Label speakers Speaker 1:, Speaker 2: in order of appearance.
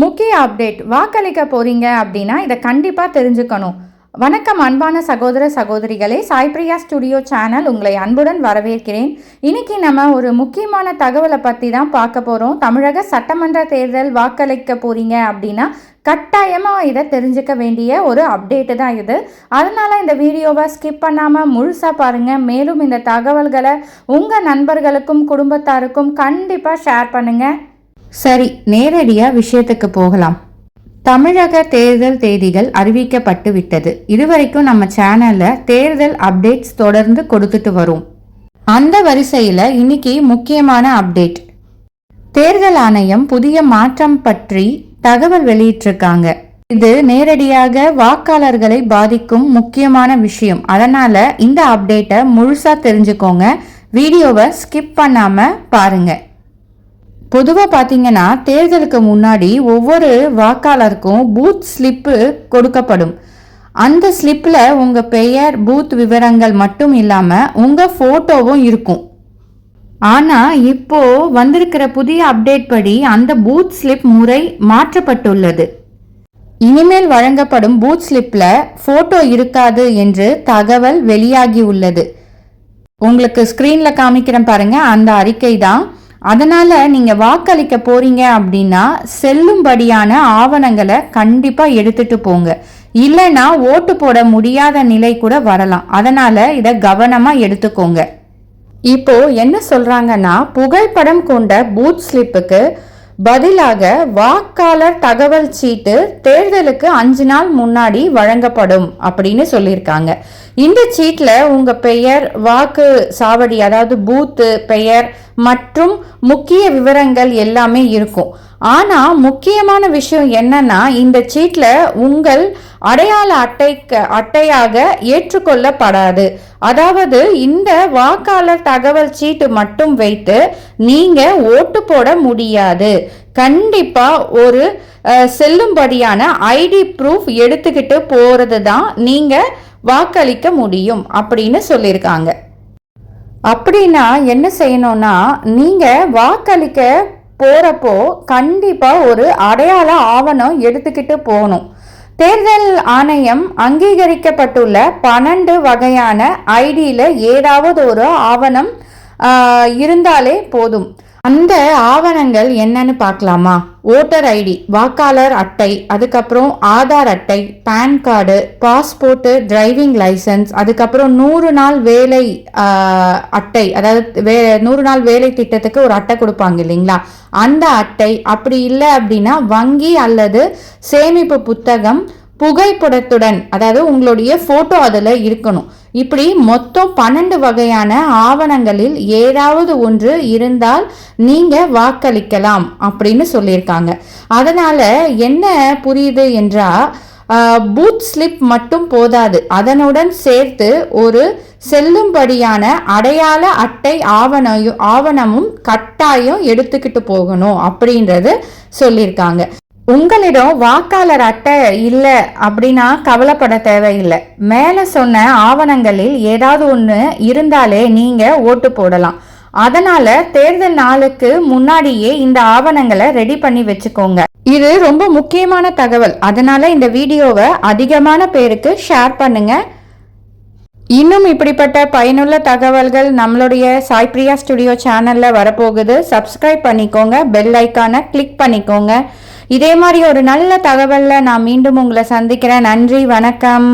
Speaker 1: முக்கிய அப்டேட் வாக்களிக்க போறீங்க அப்படின்னா இதை கண்டிப்பாக தெரிஞ்சுக்கணும். வணக்கம் அன்பான சகோதர சகோதரிகளே, சாய்பிரியா ஸ்டுடியோ சேனல் உங்களை அன்புடன் வரவேற்கிறேன். இன்னைக்கு நம்ம ஒரு முக்கியமான தகவலை பற்றி தான் பார்க்க போகிறோம். தமிழக சட்டமன்ற தேர்தல் வாக்களிக்க போறீங்க அப்படின்னா கட்டாயமாக இதை தெரிஞ்சுக்க வேண்டிய ஒரு அப்டேட்டு தான் இது. அதனால் இந்த வீடியோவை ஸ்கிப் பண்ணாமல் முழுசாக பாருங்கள். மேலும் இந்த தகவல்களை உங்கள் நண்பர்களுக்கும் குடும்பத்தாருக்கும் கண்டிப்பாக ஷேர் பண்ணுங்கள். சரி, நேரடியாக விஷயத்துக்கு போகலாம். தமிழக தேர்தல் தேதிகள் அறிவிக்கப்பட்டு விட்டது. இதுவரைக்கும் நம்ம சேனலில் தேர்தல் அப்டேட்ஸ் தொடர்ந்து கொடுத்துட்டு வரும். அந்த வரிசையில் இன்னைக்கு முக்கியமான அப்டேட். தேர்தல் ஆணையம் புதிய மாற்றம் பற்றி தகவல் வெளியிட்டிருக்காங்க. இது நேரடியாக வாக்காளர்களை பாதிக்கும் முக்கியமான விஷயம். அதனால இந்த அப்டேட்டை முழுசா தெரிஞ்சுக்கோங்க. வீடியோவை ஸ்கிப் பண்ணாம பாருங்க. பொதுவாக பார்த்தீங்கன்னா தேர்தலுக்கு முன்னாடி ஒவ்வொரு வாக்காளருக்கும் பூத் ஸ்லிப்பு கொடுக்கப்படும். அந்த ஸ்லிப்பில் உங்கள் பெயர், பூத் விவரங்கள் மட்டும் இல்லாமல் உங்கள் ஃபோட்டோவும் இருக்கும். ஆனால் இப்போது வந்திருக்கிற புதிய அப்டேட் படி அந்த பூத் ஸ்லிப் முறை மாற்றப்பட்டுள்ளது. இனிமேல் வழங்கப்படும் பூத் ஸ்லிப்பில் ஃபோட்டோ இருக்காது என்று தகவல் வெளியாகி உள்ளது. உங்களுக்கு ஸ்க்ரீனில் காமிக்கிறேன் பாருங்க, அந்த அறிக்கை தான். அதனால் நீங்கள் வாக்களிக்க போகிறீங்க அப்படின்னா செல்லும்படியான ஆவணங்களை கண்டிப்பாக எடுத்துகிட்டு போங்க. இல்லைன்னா ஓட்டு போட முடியாத நிலை கூட வரலாம். அதனால் இதை கவனமாக எடுத்துக்கோங்க. இப்போ என்ன சொல்கிறாங்கன்னா, புகைப்படம் கொண்ட பூத் ஸ்லிப்புக்கு பதிலாக வாக்காளர் தகவல் சீட்டு தேர்தலுக்கு 5 நாள் முன்னாடி வழங்கப்படும் அப்படின்னு சொல்லியிருக்காங்க. இந்த சீட்டில் உங்கள் பெயர், வாக்கு சாவடி அதாவது பூத்து பெயர் மற்றும் முக்கிய விவரங்கள் எல்லாமே இருக்கும். ஆனால் முக்கியமான விஷயம் என்னன்னா, இந்த சீட்டில் உங்கள் அடையாள அட்டையாக ஏற்றுக்கொள்ளப்படாது. அதாவது இந்த வாக்காளர் தகவல் சீட்டு மட்டும் வைத்து நீங்க ஓட்டு போட முடியாது. கண்டிப்பா ஒரு செல்லும்படியான ஐடி ப்ரூஃப் எடுத்துக்கிட்டு போறது தான் நீங்க வாக்களிக்க முடியும் அப்படின்னு சொல்லியிருக்காங்க. அப்படின்னா என்ன செய்யணும்னா, நீங்க வாக்களிக்க போறப்போ கண்டிப்பா ஒரு அடையாள ஆவணம் எடுத்துக்கிட்டு போகணும். தேர்தல் ஆணையம் அங்கீகரிக்கப்பட்டுள்ள 12 வகையான ஐடியில் ஏதாவது ஒரு ஆவணம் இருந்தாலே போதும். அந்த ஆவணங்கள் என்னன்னு பார்க்கலாமா? ஓட்டர் ஐடி, வாக்காளர் அட்டை, அதுக்கப்புறம் ஆதார் அட்டை, PAN card, passport, driving licence, அதுக்கப்புறம் 100 நாள் வேலை அட்டை, அதாவது 100 நாள் வேலை திட்டத்துக்கு ஒரு அட்டை கொடுப்பாங்க இல்லைங்களா, அந்த அட்டை. அப்படி இல்லை அப்படின்னா வங்கி அல்லது சேமிப்பு புத்தகம் புகைப்படத்துடன், அதாவது உங்களுடைய ஃபோட்டோ அதில் இருக்கணும். இப்படி மொத்தம் 12 வகையான ஆவணங்களில் ஏதாவது ஒன்று இருந்தால் நீங்கள் வாக்களிக்கலாம் அப்படின்னு சொல்லியிருக்காங்க. அதனால் என்ன புரியுது என்றால், பூத் ஸ்லிப் மட்டும் போதாது, அதனுடன் சேர்த்து ஒரு செல்லும்படியான அடையாள அட்டை ஆவணமும் கட்டாயம் எடுத்துக்கிட்டு போகணும் அப்படின்றது சொல்லியிருக்காங்க. உங்களிடம் வாக்காளர் அட்டை இல்லை அப்படின்னா கவலைப்பட தேவையில்லை. மேலே சொன்ன ஆவணங்களில் ஏதாவது ஒன்று இருந்தாலே நீங்கள் ஓட்டு போடலாம். அதனால் தேர்தல் நாளுக்கு முன்னாடியே இந்த ஆவணங்களை ரெடி பண்ணி வச்சுக்கோங்க. இது ரொம்ப முக்கியமான தகவல். அதனால் இந்த வீடியோவை அதிகமான பேருக்கு ஷேர் பண்ணுங்க. இன்னும் இப்படிப்பட்ட பயனுள்ள தகவல்கள் நம்மளுடைய சாய்பிரியா ஸ்டுடியோ சேனலில் வரப்போகுது. சப்ஸ்கிரைப் பண்ணிக்கோங்க, பெல் ஐக்கானை கிளிக் பண்ணிக்கோங்க. இதே மாதிரி ஒரு நல்ல தகவலில் நான் மீண்டும் உங்களை சந்திக்கிறேன். நன்றி, வணக்கம்.